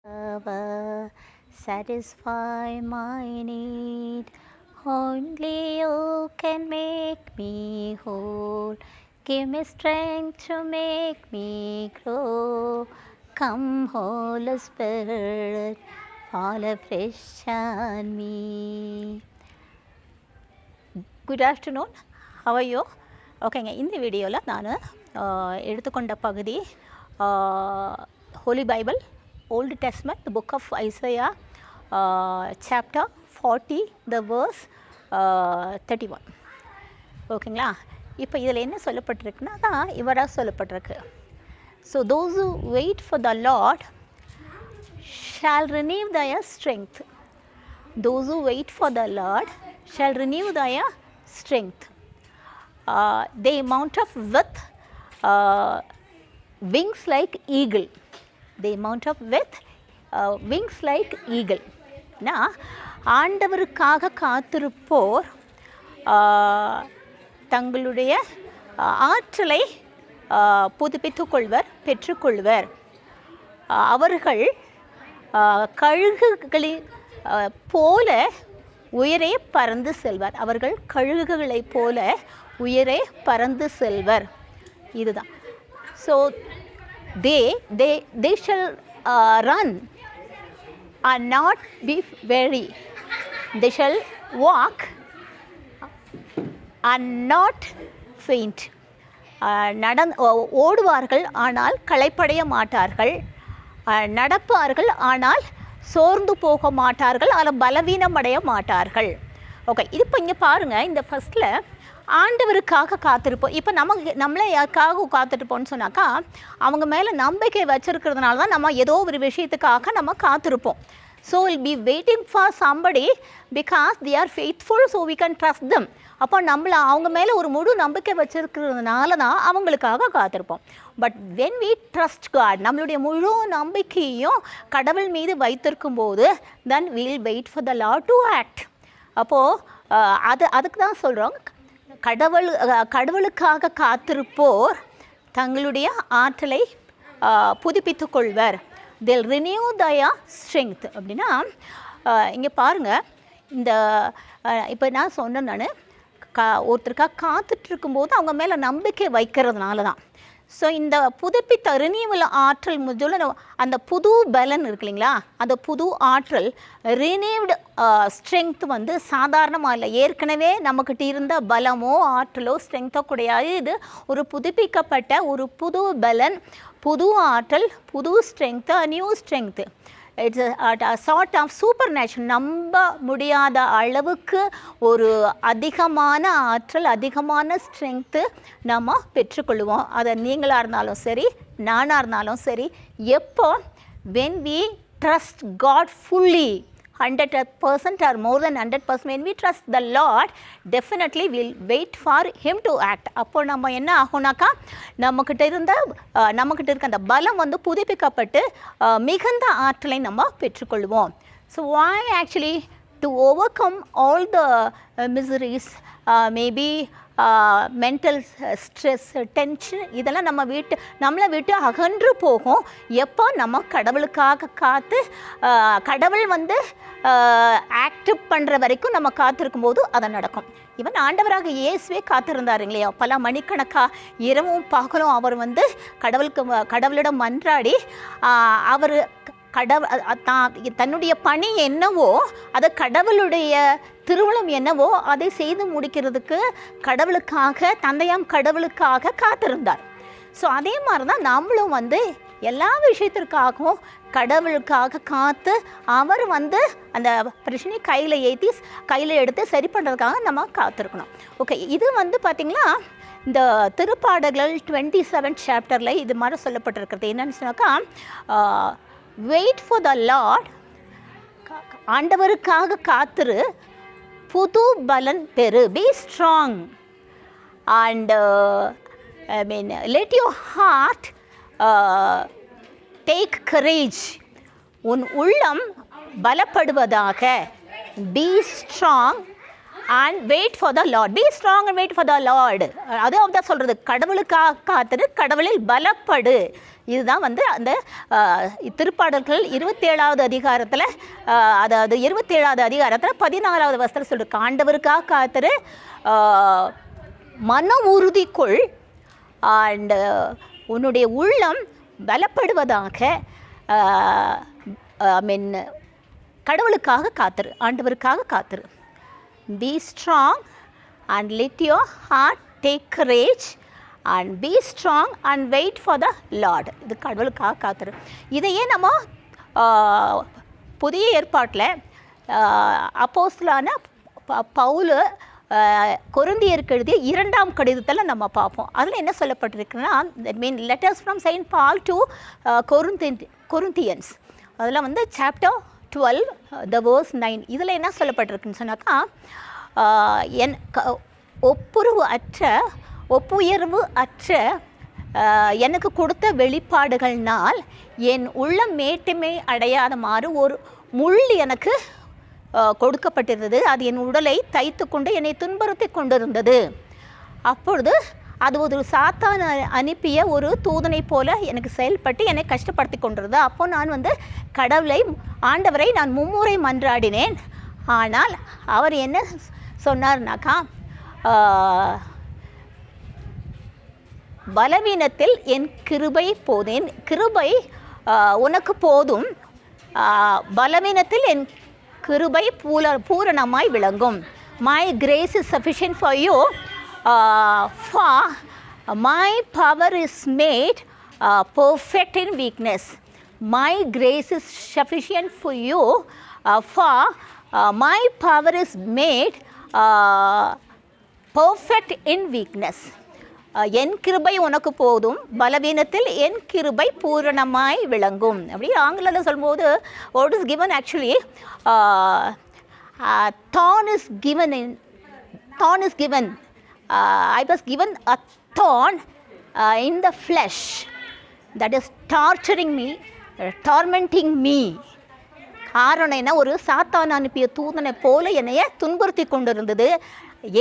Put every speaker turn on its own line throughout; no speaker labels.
Lover, satisfy my need. Only you can make me whole. Give me strength to make me grow. Come, Holy Spirit, fall afresh on me. Good afternoon. How are you? ஓகேங்க, இந்த வீடியோவில் நான் எடுத்துக்கொண்ட பகுதி holy Bible, old testament, the book of Isaiah, chapter 40, the verse 31. ஓகேங்களா? இப்போ இதில் என்ன சொல்லப்பட்டிருக்குன்னா தான் இவராக சொல்லப்பட்டிருக்கு. So those who wait for the Lord shall renew their strength. Those who wait for the Lord shall renew their strength. They mount up with wings like eagle. They mount up with wings like eagle. நான் ஆண்டவருக்காக காத்திருப்போர் தங்களுடைய ஆற்றலை புதுப்பித்துக் கொள்வர், பெற்றுக்கொள்வர். அவர்கள் கழுகுகளின் போல உயரே பறந்து செல்வர். அவர்கள் கழுகுகளைப் போல உயரே பறந்து செல்வர். இதுதான். So they shall run and not be weary. They shall walk and not faint. ஓடுவார்கள் ஆனால் களைப்படைய மாட்டார்கள், நடப்பார்கள் ஆனால் சோர்ந்து போக மாட்டார்கள், அதில் பலவீனம் அடைய மாட்டார்கள். ஓகே, இது இப்போ இங்கே பாருங்கள், இந்த ஃபஸ்ட்டில் ஆண்டவருக்காக காத்திருப்போம். இப்போ நம்மளே யாருக்காக காத்திருப்போம்னு சொன்னாக்கா அவங்க மேலே நம்பிக்கை வச்சுருக்கிறதுனால தான் நம்ம ஏதோ ஒரு விஷயத்துக்காக நம்ம காத்திருப்போம். So will be waiting for somebody because they are faithful, so we can trust them. அப்போ நம்மளை அவங்க மேலே ஒரு முழு நம்பிக்கை வச்சுருக்கிறதுனால தான் அவங்களுக்காக காத்திருப்போம். But when we trust God, நம்மளுடைய முழு நம்பிக்கையும் கடவுள் மீது வைத்திருக்கும் போது then we will wait for the Lord to act. அப்போது அதுக்கு தான் சொல்கிறோம், கடவுளுக்காக காத்திருப்போர் தங்களுடைய ஆற்றலை புதுப்பித்துக் கொள்வர். they'll renew their strength. அப்படின்னா இங்கே பாருங்கள், இந்த இப்போ நான் சொன்னேன், நான் ஒருத்தருக்காக காத்துட்ருக்கும்போது அவங்க மேலே நம்பிக்கை வைக்கிறதுனால தான். ஸோ இந்த புதுப்பித்த ரினியூவல் ஆற்றல் முதல்ல அந்த புது பலன் இருக்கு இல்லைங்களா, அந்த புது ஆற்றல் ரினியூவ்டு ஸ்ட்ரென்த் வந்து சாதாரணமாக இல்லை. ஏற்கனவே நம்மக்கிட்ட இருந்த பலமோ ஆற்றலோ ஸ்ட்ரென்த்தோ கிடையாது. இது ஒரு புதுப்பிக்கப்பட்ட ஒரு புது பலன், புது ஆற்றல், புது strength, new strength. It's a sort of supernatural. நம்ப முடியாத அளவுக்கு ஒரு அதிகமான ஆற்றல், அதிகமான ஸ்ட்ரென்த்து நம்ம பெற்றுக்கொள்வோம். அதை நீங்களாக இருந்தாலும் சரி, நானாக இருந்தாலும் சரி. எப்போ when we trust God fully, 100% or more than 100%, when we trust the Lord, definitely we'll wait for him to act. அப்போ நம்ம என்ன ஆகும்னாக்கா நம்மக்கிட்ட இருக்க அந்த பலம் வந்து புதுப்பிக்கப்பட்டு மிகுந்த ஆற்றலை நம்ம பெற்றுக்கொள்வோம். So why actually to overcome all the miseries, maybe mental stress, tension, இதெல்லாம் நம்மளை விட்டு அகன்று போகும் எப்போ நம்ம கடவுளுக்காக காத்து கடவுள் வந்து ஆக்டிவ் பண்ணுற வரைக்கும் நம்ம காத்திருக்கும் போது அதை நடக்கும். ஈவன் ஆண்டவராக இயேசுவே காத்திருந்தார் இல்லையா, பல மணிக்கணக்காக இரவும் பகலும் அவர் வந்து கடவுளிடம் மன்றாடி அவர் தன்னுடைய பணி என்னவோ, அதை கடவுளுடைய திருவுளம் என்னவோ அதை செய்து முடிக்கிறதுக்கு கடவுளுக்காக, தந்தையாம் கடவுளுக்காக காத்திருந்தார். ஸோ அதே மாதிரி தான் நம்மளும் வந்து எல்லா விஷயத்திற்காகவும் கடவுளுக்காக காத்து அவர் வந்து அந்த பிரச்சனை கையில் எடுத்து சரி பண்ணுறதுக்காக நம்ம காத்திருக்கணும். ஓகே, இது வந்து பார்த்திங்களா இந்த திருப்பாடல்கள் 27 சாப்டரில் இது மாதிரி சொல்லப்பட்டிருக்கிறது. என்னன்னு சொன்னாக்கா, வெயிட் ஃபார் த லார்ட், ஆண்டவருக்காக காத்திரு, புது பலன் பெறு, be strong, and let your heart take courage, உன் உள்ளம் பலப்படுவதாக, be strong and wait for the Lord. Be strong and wait for the Lord. அதுவும் தான் சொல்கிறது, கடவுளுக்காக காத்திரு, கடவுளில் பலப்படு. இதுதான் வந்து அந்த திருப்பாடல்கள் 27வது அதிகாரத்தில், அதாவது 27வது அதிகாரத்தில் 14வது வசனத்தில் சொல்லிருக்கு, ஆண்டவருக்காக காத்திரு, மன உறுதிக்குள், அண்ட் உன்னுடைய உள்ளம் பலப்படுவதாக. மீன் கடவுளுக்காக காத்திரு, ஆண்டவருக்காக காத்திரு. Be strong and let your heart take courage and be strong and wait for the lord. இது கடவுளுக்காக காத்திரு. இதையே நம்ம புதிய ஏற்பாட்டில் அப்போஸ்தலனான பவுல் கொரிந்தியருக்கு எழுதிய 2ஆம் கடிதத்தில் நம்ம பார்ப்போம். அதில் என்ன சொல்லப்பட்டிருக்குன்னா, letters from Saint Paul to Corinthians, அதில் வந்து சாப்டர் 12 the verse 9. இதில் என்ன சொல்லப்பட்டிருக்குன்னு சொன்னாக்கா, ஒப்புயர்வு அற்ற எனக்கு கொடுத்த வெளிப்பாடுகள்னால் என் உள்ளம் மேட்டுமை அடையாதமாறு ஒரு முள் எனக்கு கொடுக்கப்பட்டிருந்தது. அது என் உடலை தைத்து கொண்டு என்னை துன்புறுத்தி கொண்டிருந்தது. அப்பொழுது அது ஒரு சாத்தான் அனுப்பிய ஒரு தூதனை போல எனக்கு செயல்பட்டு என்னை கஷ்டப்படுத்தி கொண்டிருந்தது. அப்போ நான் வந்து ஆண்டவரை நான் மும்முறை மன்றாடினேன். ஆனால் அவர் என்ன சொன்னார்னாக்கா, பலவீனத்தில் என் கிருபை போதேன், கிருபை உனக்கு போதும், பலவீனத்தில் என் கிருபை பூரணமாய் விளங்கும். My grace is sufficient for you, for my power is made perfect in weakness. My grace is sufficient for you, for my power is made perfect in weakness. என் கிருபை உனக்கு போதும், பலவீனத்தில் என் கிருபை பூரணமாய் விளங்கும். அப்படி ஆங்கிலத்தில் சொல்லும்போது what is given actually, thorn is given. I was given a thorn in the flesh that is tormenting me. காரணம் என்ன, ஒரு சாத்தான் அனுப்பிய தூதனை போல என்னைய துன்புறுத்தி கொண்டிருந்தது.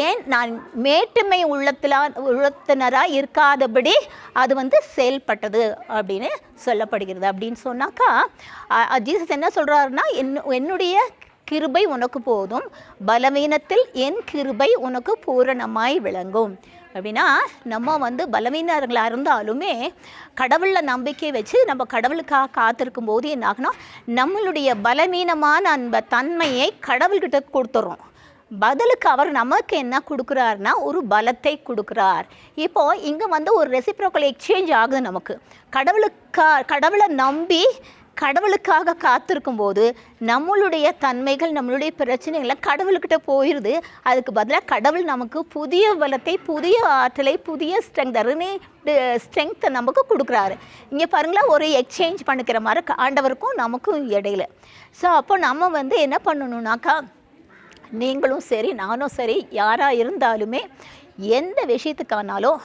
ஏன், நான் மேட்டுமை உள்ளத்தினராக இருக்காதபடி அது வந்து செயல்பட்டது அப்படின்னு சொல்லப்படுகிறது. அப்படின்னு சொன்னாக்கா ஜீசஸ் என்ன சொல்கிறாருன்னா, என்னுடைய கிருபை உனக்கு போதும், பலவீனத்தில் என் கிருபை உனக்கு பூரணமாய் விளங்கும். அப்படின்னா நம்ம வந்து பலவீனர்களாக இருந்தாலுமே கடவுளில் நம்பிக்கை வச்சு நம்ம கடவுளுக்காக காத்திருக்கும் போது என்ன ஆகுனா, நம்மளுடைய பலவீனமான அந்த தன்மையை கடவுள்கிட்ட கொடுத்துட்றோம். பதிலுக்கு அவர் நமக்கு என்ன கொடுக்குறாருனா, ஒரு பலத்தை கொடுக்குறார். இப்போது இங்கே வந்து ஒரு ரெசிப்ரோக்கல் எக்ஸ்சேஞ்ச் ஆகுது. நமக்கு கடவுளை நம்பி கடவுளுக்காக காத்திருக்கும் போது நம்மளுடைய தன்மைகள், நம்மளுடைய பிரச்சனைகளை கடவுள்கிட்ட போயிடுது. அதுக்கு பதிலாக கடவுள் நமக்கு புதிய பலத்தை, புதிய ஆற்றலை, புதிய ஸ்ட்ரெங்த்தை நமக்கு கொடுக்குறாரு. இங்கே பாருங்களேன், ஒரு எக்ஸ்சேஞ்ச் பண்ணிக்கிற மாதிரி ஆண்டவருக்கும் நமக்கும் இடையில. ஸோ அப்போ நம்ம வந்து என்ன பண்ணணுன்னாக்கா, நீங்களும் சரி நானும் சரி யாராக இருந்தாலுமே எந்த விஷயத்துக்கானாலும்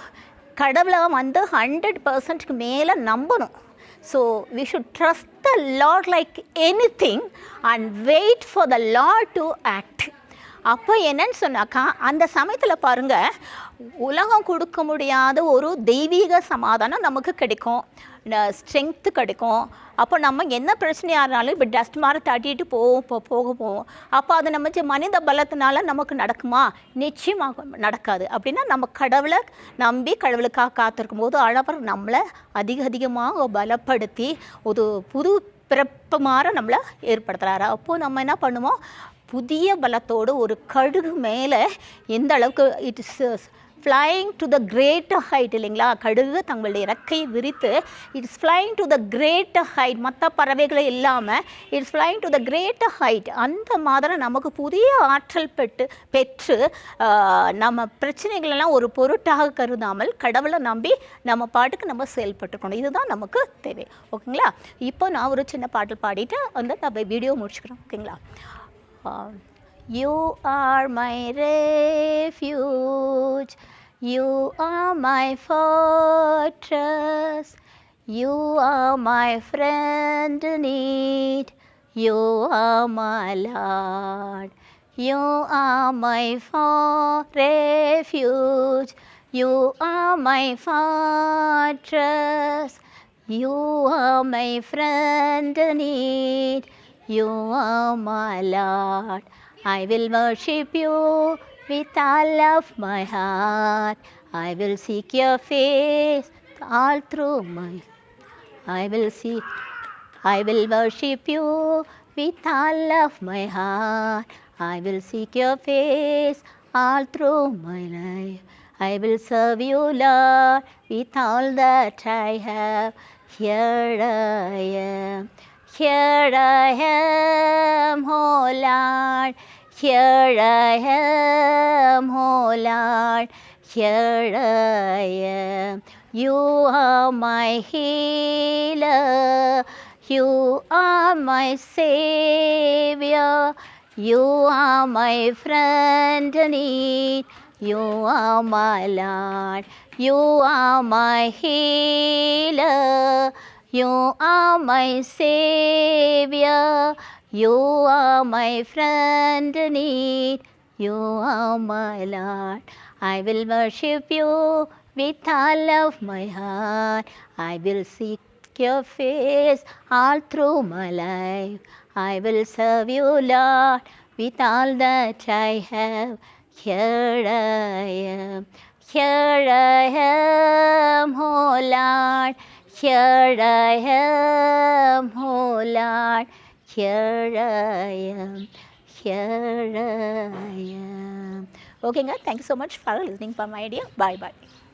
கடவுளை வந்து 100% மேலே நம்பணும். So we should trust the Lord like anything and wait for the Lord to act. அப்போ என்னன்னு சொன்னாக்கா, அந்த சமயத்தில் பாருங்கள், உலகம் கொடுக்க முடியாத ஒரு தெய்வீக சமாதானம் நமக்கு கிடைக்கும், ஸ்ட்ரென்த்து கிடைக்கும். அப்போ நம்ம என்ன பிரச்சனையாக இருந்தாலும் இப்போ டஸ்ட் மாதிரி தட்டிட்டு போகும். அப்போ அது நம்ம மனித பலத்தினால நமக்கு நடக்குமா? நிச்சயமாக நடக்காது. அப்படின்னா நம்ம கடவுளை நம்பி கடவுளுக்காக காத்திருக்கும் போது ஆண்டவர் நம்மளை அதிகமாக பலப்படுத்தி ஒரு புது பிறப்பு மாற நம்மளை ஏற்படுத்துகிறாரு. அப்போது நம்ம என்ன பண்ணுவோம், புதிய பலத்தோடு ஒரு கடுகு மேலே எந்த அளவுக்கு it is flying to the greater height இல்லைங்களா, கடுகு தங்களுடைய இறக்கை விரித்து it's flying to the greater height, மற்ற பறவைகளை இல்லாமல் it's flying to the greater height. அந்த மாதிரி நமக்கு புதிய ஆற்றல் பெற்று நம்ம பிரச்சனைகளெல்லாம் ஒரு பொருட்டாக கருதாமல் கடவுளை நம்பி நம்ம பாட்டுக்கு நம்ம செயல்பட்டுக்கணும். இதுதான் நமக்கு தேவை. ஓகேங்களா? இப்போ நான் ஒரு சின்ன பாட்டு பாடிட்டு வந்து நம்ம வீடியோ முடிச்சுக்கிறோம். ஓகேங்களா? You are my refuge, you are my fortress, you are my friend in need, you are my Lord, You are my refuge. You are my fortress. You are my friend in need. You are my Lord. I will worship you with all of my heart. I will seek your face all through my. I will seek. I will worship you with all of my heart. I will seek your face all through my life. I will serve you, Lord, with all that I have. Here I am. Here I am, oh Lord. Here I am, oh Lord. Here I am. You are my healer. You are my Savior. You are my friend in need. You are my Lord. You are my healer. You are my Savior. You are my friend in need. You are my Lord. I will worship you with all of my heart. I will seek your face all through my life. I will serve you, Lord, with all that I have. Here I am. Here I am, oh Lord. Here I am, oh Lord. Here I am. Here I am. Okay, guys, thank you so much for listening for my idea. Bye bye.